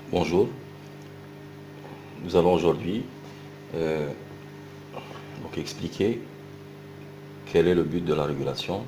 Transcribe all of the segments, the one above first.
Bonjour, nous allons aujourd'hui euh, expliquer quel est le but de la régulation,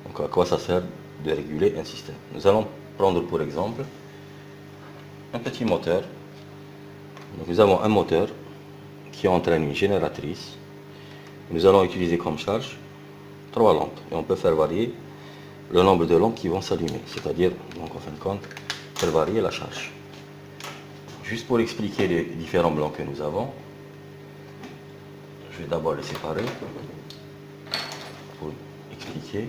donc à quoi ça sert de réguler un système. Nous allons prendre pour exemple un petit moteur. Donc nous avons un moteur qui entraîne une génératrice. Nous allons utiliser comme charge 3 lampes et on peut faire varier le nombre de lampes qui vont s'allumer, c'est-à-dire donc en fin de compte faire varier la charge. Juste pour expliquer les différents blocs que nous avons, je vais d'abord les séparer pour expliquer.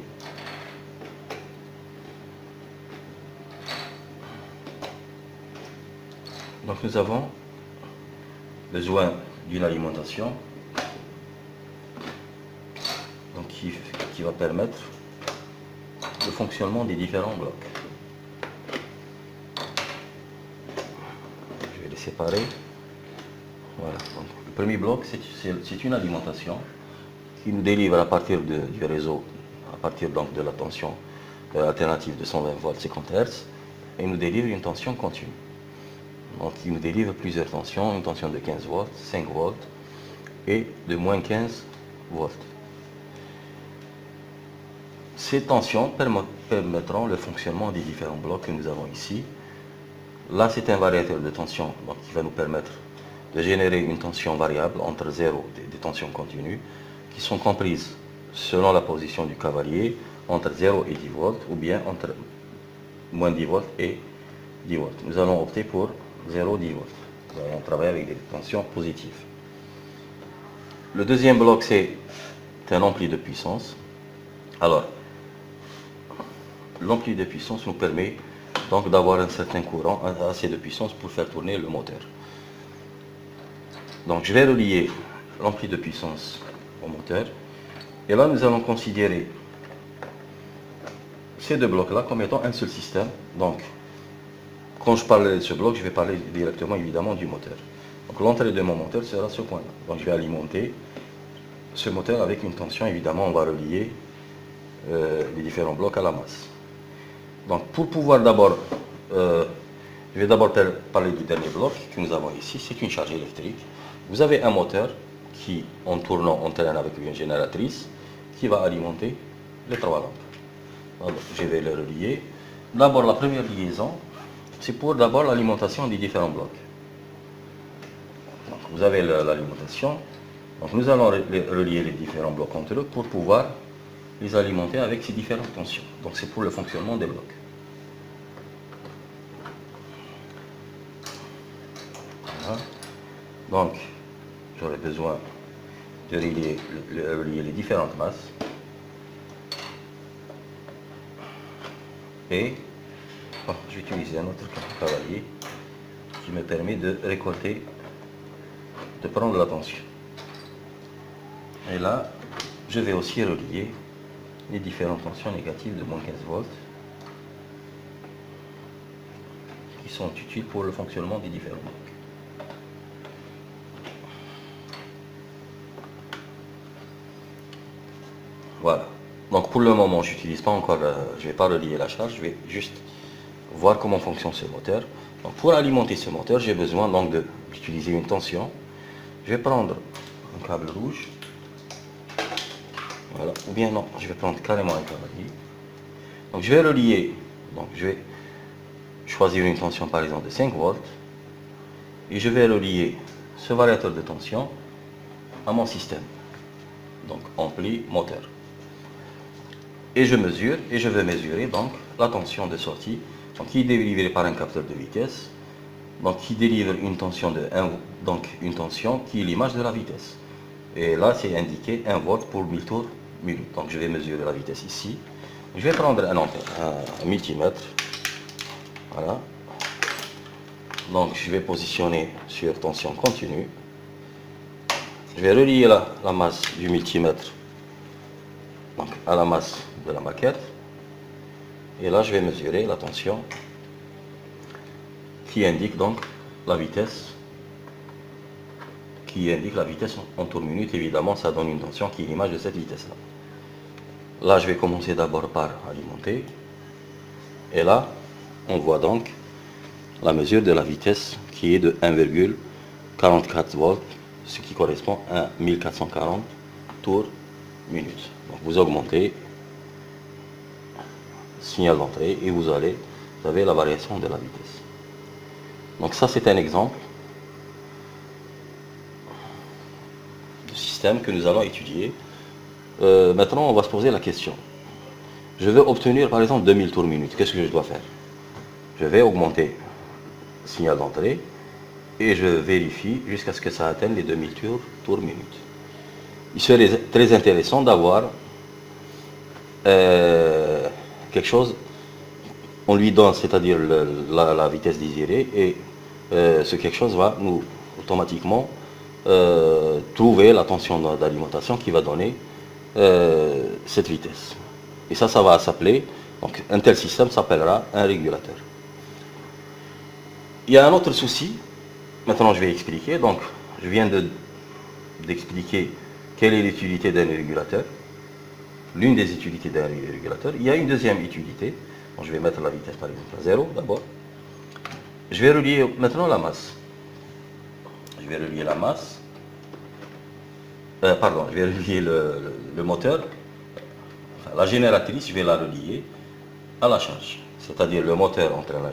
Donc nous avons besoin d'une alimentation donc qui va permettre le fonctionnement des différents blocs. Je vais les séparer. Voilà. Donc, le premier bloc, c'est une alimentation qui nous délivre à partir du réseau, à partir donc de la tension alternative de 120 volts 50 Hz, et nous délivre une tension continue. Donc il nous délivre plusieurs tensions, une tension de 15 volts, 5 volts et de moins 15 volts. Ces tensions permettront le fonctionnement des différents blocs que nous avons ici. Là, c'est un variateur de tension donc, qui va nous permettre de générer une tension variable entre 0 et des tensions continues qui sont comprises selon la position du cavalier entre 0 et 10 volts ou bien entre moins 10 volts et 10 volts. Nous allons opter pour 0,10 volts. Nous allons travailler avec des tensions positives. Le deuxième bloc, c'est un ampli de puissance. Alors, l'ampli de puissance nous permet donc d'avoir un certain courant, assez de puissance pour faire tourner le moteur. Donc je vais relier l'ampli de puissance au moteur. Et là, nous allons considérer ces deux blocs-là comme étant un seul système. Donc, quand je parle de ce bloc, je vais parler directement évidemment du moteur. Donc l'entrée de mon moteur sera ce point-là. Donc je vais alimenter ce moteur avec une tension. Évidemment, on va relier les différents blocs à la masse. Donc pour pouvoir d'abord, je vais d'abord parler du dernier bloc que nous avons ici. C'est une charge électrique. Vous avez un moteur qui, en tournant, entraîne avec une génératrice qui va alimenter les 3 lampes. Alors, je vais les relier. D'abord, la première liaison, c'est pour d'abord l'alimentation des différents blocs. Donc, vous avez l'alimentation. Donc nous allons relier les différents blocs entre eux pour pouvoir les alimenter avec ces différentes tensions. Donc c'est pour le fonctionnement des blocs. Voilà. Donc j'aurai besoin de relier les différentes masses. Et je vais utiliser un autre cavalier qui me permet de récolter, de prendre la tension. Et là, je vais aussi relier les différentes tensions négatives de moins 15 volts qui sont utiles pour le fonctionnement des différents blocs. Voilà. Donc pour le moment, je n'utilise pas encore, je ne vais pas relier la charge, je vais juste voir comment fonctionne ce moteur. Donc pour alimenter ce moteur, j'ai besoin donc d'utiliser une tension. Je vais prendre un câble rouge. Voilà. Ou bien non, je vais prendre carrément un cavalier. Donc je vais relier, donc je vais choisir une tension par exemple de 5 volts. Et je vais relier ce variateur de tension à mon système. Donc ampli moteur. Et je mesure, et je vais mesurer donc la tension de sortie, donc qui est délivrée par un capteur de vitesse, donc qui délivre une tension de 1, donc une tension qui est l'image de la vitesse. Et là, c'est indiqué 1 volt pour 1000 tours minute. Donc je vais mesurer la vitesse ici. Je vais prendre un multimètre. Voilà. Donc je vais positionner sur tension continue. Je vais relier la masse du multimètre donc à la masse de la maquette. Et là, je vais mesurer la tension qui indique donc la vitesse en tours minute. Évidemment, ça donne une tension qui est l'image de cette vitesse-là. Là, je vais commencer d'abord par alimenter. Et là, on voit donc la mesure de la vitesse qui est de 1,44 volts, ce qui correspond à 1440 tours minute. Donc vous augmentez signal d'entrée et vous avez la variation de la vitesse. Donc ça c'est un exemple de système que nous allons étudier. Maintenant on va se poser la question. Je veux obtenir par exemple 2000 tours minute. Qu'est-ce que je dois faire? Je vais augmenter signal d'entrée et je vérifie jusqu'à ce que ça atteigne les 2000 tours minute. Il serait très intéressant d'avoir quelque chose, on lui donne, c'est-à-dire la vitesse désirée, et ce quelque chose va nous automatiquement trouver la tension d'alimentation qui va donner cette vitesse. Et ça va s'appeler, donc un tel système s'appellera un régulateur. Il y a un autre souci, maintenant je vais expliquer, donc je viens d'expliquer quelle est l'utilité d'un régulateur, l'une des utilités d'un régulateur. Il y a une deuxième utilité, bon, je vais mettre la vitesse par exemple à 0 d'abord. Je vais relier maintenant la masse. Je vais relier la masse, je vais relier le moteur, enfin, la génératrice, je vais la relier à la charge. C'est-à-dire le moteur entraîne la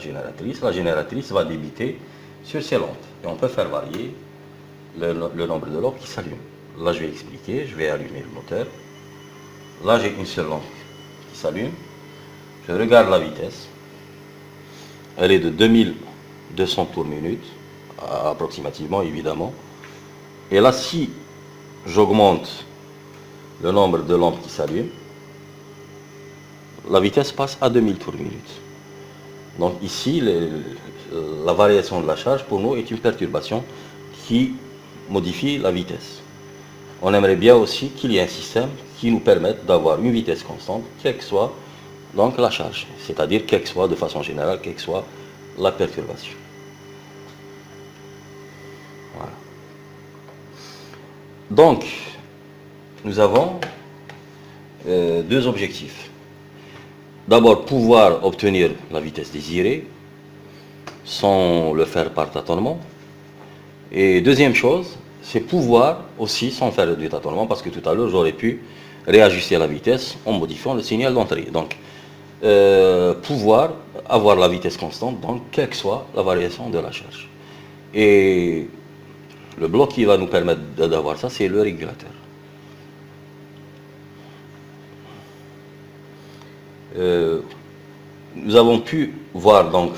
génératrice va débiter sur ses lampes. Et on peut faire varier le nombre de lampes qui s'allument. Là je vais expliquer, je vais allumer le moteur. Là j'ai une seule lampe qui s'allume. Je regarde la vitesse. Elle est de 2200 tours minute, approximativement évidemment. Et là si j'augmente le nombre de lampes qui s'allument, la vitesse passe à 2000 tours minute. Donc ici, la variation de la charge pour nous est une perturbation qui modifie la vitesse. On aimerait bien aussi qu'il y ait un système qui nous permette d'avoir une vitesse constante, quelle que soit donc la charge, c'est-à-dire quelle que soit de façon générale, quelle que soit la perturbation. Voilà. Donc, nous avons deux objectifs. D'abord, pouvoir obtenir la vitesse désirée sans le faire par tâtonnement. Et deuxième chose, c'est pouvoir aussi, sans faire du tâtonnement, parce que tout à l'heure, j'aurais pu réajuster la vitesse en modifiant le signal d'entrée. Donc, pouvoir avoir la vitesse constante, donc, quelle que soit la variation de la charge. Et le bloc qui va nous permettre d'avoir ça, c'est le régulateur. Nous avons pu voir donc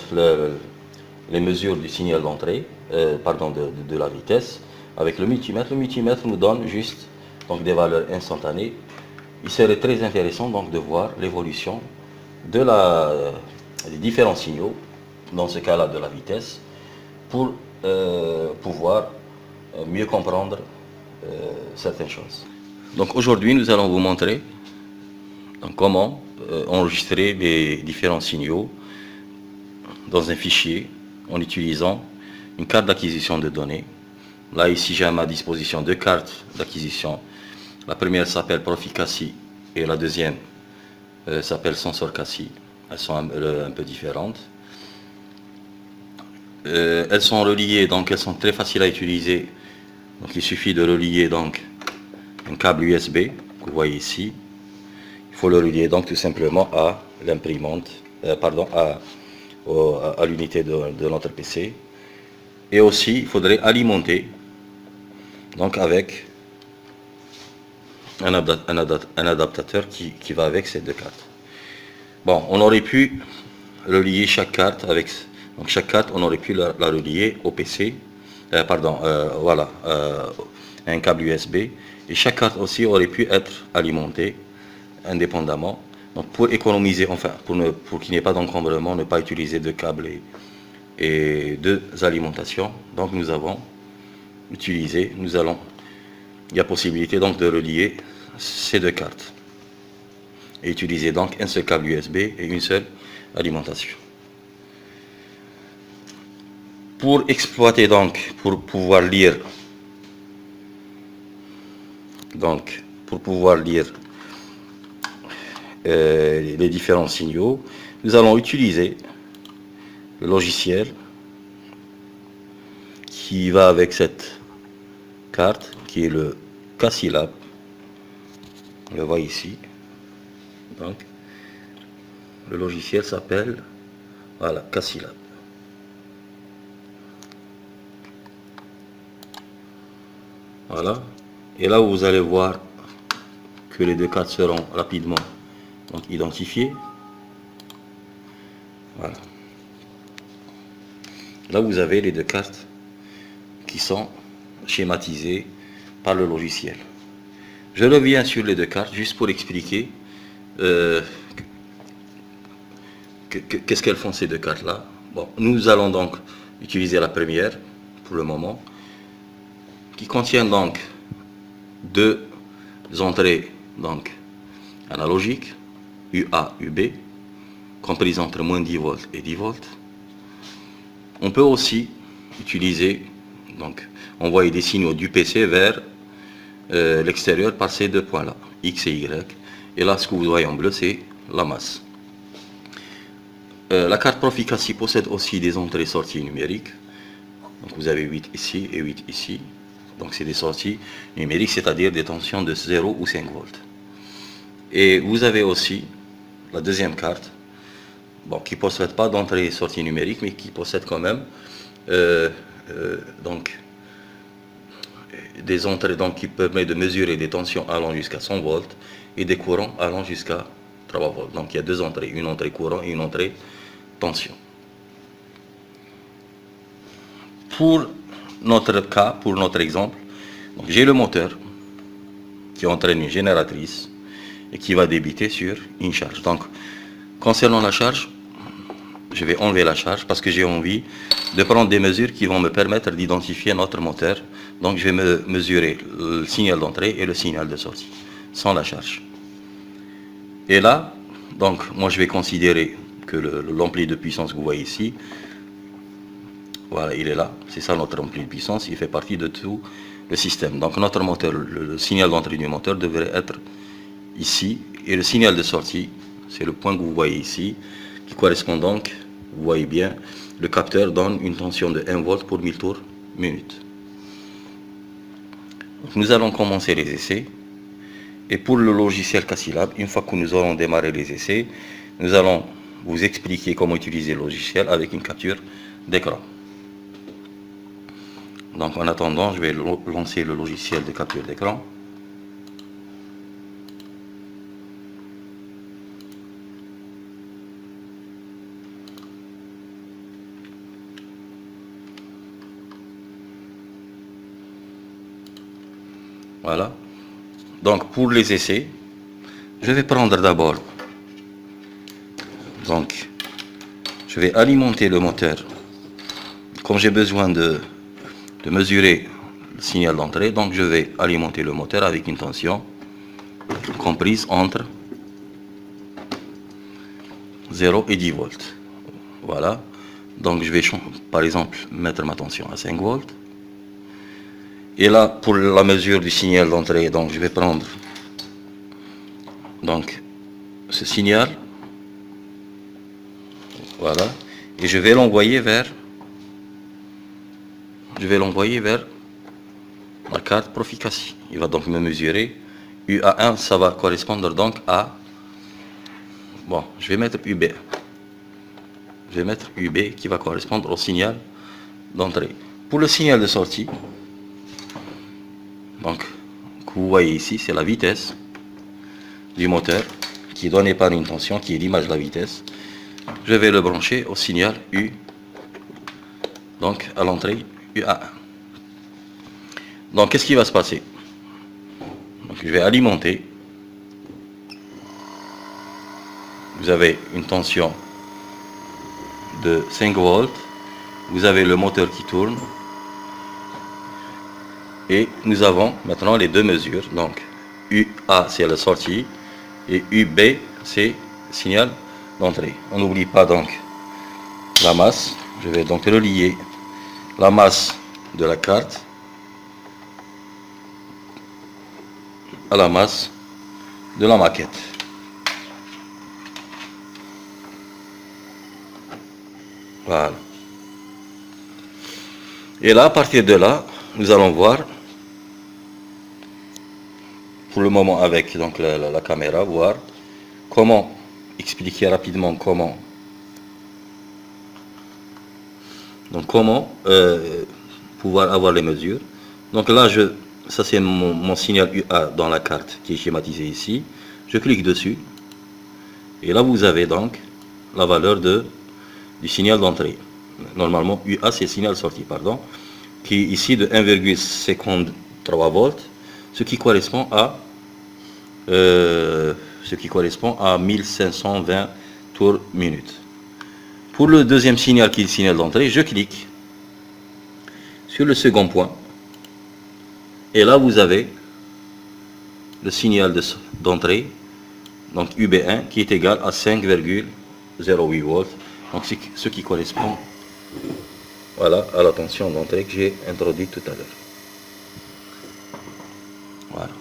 les mesures du signal d'entrée, de la vitesse avec le multimètre. Le multimètre nous donne juste donc des valeurs instantanées. Il serait très intéressant donc de voir l'évolution des différents signaux, dans ce cas-là de la vitesse, pour pouvoir mieux comprendre certaines choses. Donc aujourd'hui nous allons vous montrer donc, comment enregistrer les différents signaux dans un fichier en utilisant une carte d'acquisition de données. Là ici j'ai à ma disposition deux cartes d'acquisition. La première s'appelle Proficassi et la deuxième s'appelle Sensorcassi. Elles sont un peu différentes. Elles sont reliées, donc elles sont très faciles à utiliser. Donc il suffit de relier donc un câble USB que vous voyez ici. Il faut le relier donc tout simplement à l'imprimante, à l'unité de notre PC. Et aussi il faudrait alimenter donc avec un adaptateur qui va avec ces deux cartes. Bon, on aurait pu relier chaque carte avec, donc chaque carte on aurait pu la relier au PC, un câble USB, et chaque carte aussi aurait pu être alimentée indépendamment. Donc pour économiser, enfin pour qu'il n'y ait pas d'encombrement, ne pas utiliser deux câbles et deux alimentations, donc nous avons utilisé, il y a possibilité donc de relier ces deux cartes et utiliser donc un seul câble USB et une seule alimentation. Pour exploiter donc, pour pouvoir lire les différents signaux, nous allons utiliser le logiciel qui va avec cette carte, qui est le Casilab. On le voit ici. Donc, le logiciel s'appelle, voilà, Casilab. Voilà. Et là, vous allez voir que les deux cartes seront rapidement donc, identifiées. Voilà. Là, vous avez les deux cartes qui sont schématisées par le logiciel. Je reviens sur les deux cartes juste pour expliquer qu'est-ce qu'elles font ces deux cartes-là. Bon, nous allons donc utiliser la première pour le moment, qui contient donc deux entrées donc analogiques, UA, UB, comprises entre moins 10 volts et 10 volts. On peut aussi utiliser, donc envoyer des signaux du PC vers l'extérieur par ces deux points-là, X et Y. Et là, ce que vous voyez en bleu, c'est la masse. La carte Proficasi possède aussi des entrées-sorties numériques. Donc vous avez 8 ici et 8 ici. Donc c'est des sorties numériques, c'est-à-dire des tensions de 0 ou 5 volts. Et vous avez aussi la deuxième carte, bon, qui ne possède pas d'entrée-sortie numérique, mais qui possède quand même donc des entrées donc, qui permettent de mesurer des tensions allant jusqu'à 100 volts et des courants allant jusqu'à 3 volts. Donc il y a deux entrées, une entrée courant et une entrée tension. Pour notre cas, pour notre exemple, j'ai le moteur qui entraîne une génératrice et qui va débiter sur une charge. Donc concernant la charge, je vais enlever la charge parce que j'ai envie de prendre des mesures qui vont me permettre d'identifier notre moteur. Donc je vais mesurer le signal d'entrée et le signal de sortie, sans la charge. Et là, donc moi je vais considérer que l'ampli de puissance que vous voyez ici, voilà, il est là, c'est ça notre ampli de puissance, il fait partie de tout le système. Donc notre moteur, le signal d'entrée du moteur devrait être ici, et le signal de sortie, c'est le point que vous voyez ici, qui correspond donc, vous voyez bien, le capteur donne une tension de 1 volt pour 1000 tours minute. Donc nous allons commencer les essais. Et pour le logiciel Casilab, une fois que nous aurons démarré les essais, nous allons vous expliquer comment utiliser le logiciel avec une capture d'écran. Donc en attendant, je vais lancer le logiciel de capture d'écran. Voilà. Donc pour les essais, je vais prendre d'abord, donc je vais alimenter le moteur. Comme j'ai besoin de mesurer le signal d'entrée, donc je vais alimenter le moteur avec une tension comprise entre 0 et 10 volts. Voilà. Donc je vais par exemple mettre ma tension à 5 volts. Et là, pour la mesure du signal d'entrée, donc je vais prendre donc ce signal, voilà, et je vais l'envoyer vers la carte Proficasi. Il va donc me mesurer UA1, ça va correspondre donc à, bon, je vais mettre UB. Je vais mettre UB qui va correspondre au signal d'entrée. Pour le signal de sortie, donc, que vous voyez ici, c'est la vitesse du moteur qui est donnée par une tension qui est l'image de la vitesse. Je vais le brancher au signal U, donc à l'entrée UA1. Donc, qu'est-ce qui va se passer? Donc, je vais alimenter. Vous avez une tension de 5 volts. Vous avez le moteur qui tourne. Et nous avons maintenant les deux mesures. Donc UA c'est la sortie et UB c'est le signal d'entrée. On n'oublie pas donc la masse. Je vais donc relier la masse de la carte à la masse de la maquette. Voilà. Et là, à partir de là, nous allons voir, pour le moment avec donc, la caméra, voir comment expliquer rapidement comment pouvoir avoir les mesures. Donc là, ça c'est mon signal UA dans la carte qui est schématisée ici. Je clique dessus et là vous avez donc la valeur du signal d'entrée. Normalement UA c'est signal sortie, pardon, qui est ici de 1,53 volts, ce qui correspond à 1520 tours minute. Pour le deuxième signal qui est le signal d'entrée, je clique sur le second point et là vous avez le signal d'entrée, donc UB1, qui est égal à 5,08 volts, donc ce qui correspond, voilà, à la tension d'entrée que j'ai introduite tout à l'heure. Voilà.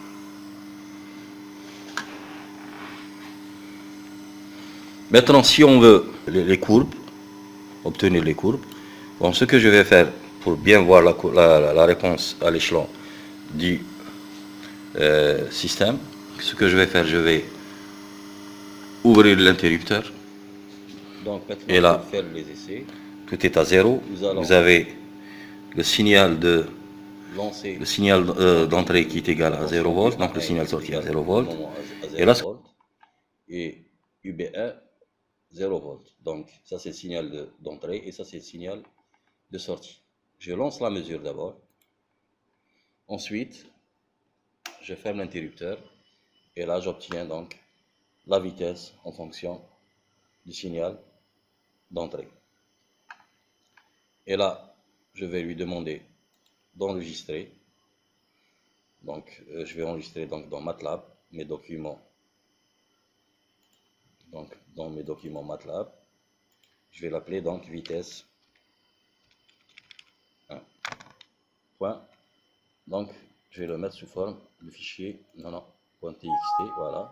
Maintenant, si on veut les courbes, obtenir les courbes, bon, ce que je vais faire pour bien voir la réponse à l'échelon du système, ce que je vais faire, je vais ouvrir l'interrupteur. Donc maintenant, et là, faire les essais. Tout est à 0. Vous avez le signal d'entrée qui est égal à 0 volts, donc le signal sorti à 0 volts. Et là, et UB1 0 volts. Donc ça c'est le signal d'entrée et ça c'est le signal de sortie. Je lance la mesure d'abord. Ensuite, je ferme l'interrupteur et là j'obtiens donc la vitesse en fonction du signal d'entrée. Et là, je vais lui demander d'enregistrer. Donc, je vais enregistrer donc dans MATLAB mes documents. Donc, dans mes documents MATLAB, je vais l'appeler donc vitesse 1. Point. Donc, je vais le mettre sous forme de fichier .txt. Voilà,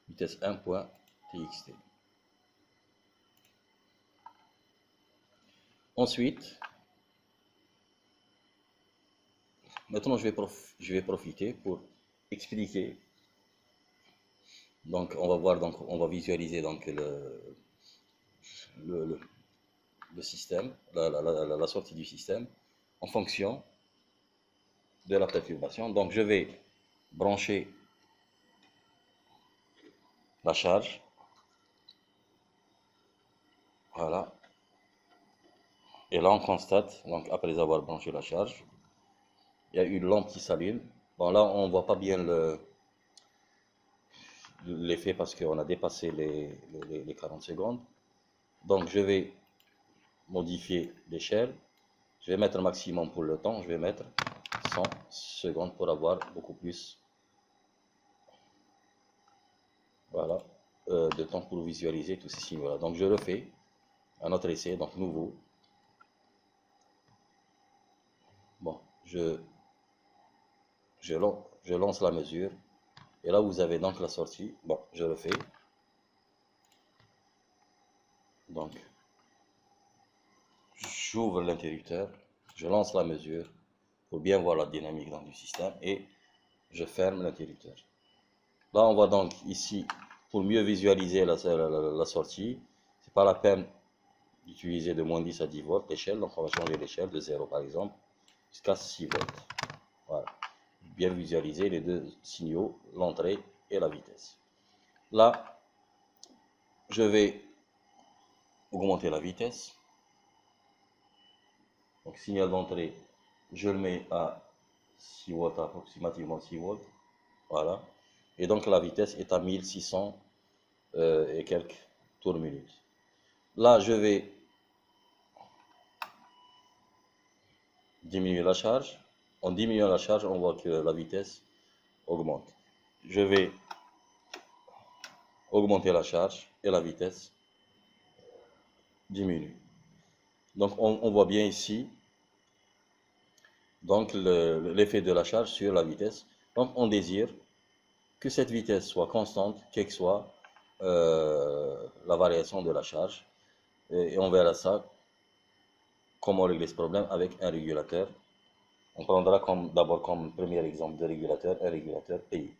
vitesse 1.txt. Ensuite, maintenant je vais profiter pour expliquer. Donc on va voir, donc on va visualiser donc le système, la sortie du système en fonction de la perturbation. Donc je vais brancher la charge. Voilà. Et là on constate, donc après avoir branché la charge, il y a une lampe qui s'allume. Bon là on voit pas bien l'effet parce qu'on a dépassé les 40 secondes. Donc je vais modifier l'échelle. Je vais mettre maximum pour le temps. Je vais mettre 100 secondes pour avoir beaucoup plus, voilà, de temps pour visualiser tous ces signaux-là. Donc je refais un autre essai, donc nouveau. Bon, je lance la mesure. Et là, vous avez donc la sortie. Bon, je refais. Donc, j'ouvre l'interrupteur. Je lance la mesure pour bien voir la dynamique dans du système. Et je ferme l'interrupteur. Là, on voit donc ici, pour mieux visualiser la sortie, c'est pas la peine d'utiliser de moins 10 à 10 volts l'échelle. Donc, on va changer l'échelle de 0 par exemple jusqu'à 6 volts. Voilà. Bien visualiser les deux signaux, l'entrée et la vitesse. Là, je vais augmenter la vitesse. Donc, signal d'entrée, je le mets à 6 volts, approximativement 6 volts. Voilà. Et donc, la vitesse est à 1600 et quelques tours minutes. Là, je vais diminuer la charge. En diminuant la charge, on voit que la vitesse augmente. Je vais augmenter la charge et la vitesse diminue. Donc on voit bien ici donc l'effet de la charge sur la vitesse. Donc on désire que cette vitesse soit constante, quelle que soit la variation de la charge. Et on verra ça comment régler ce problème avec un régulateur. On prendra d'abord comme premier exemple de régulateur un régulateur PI.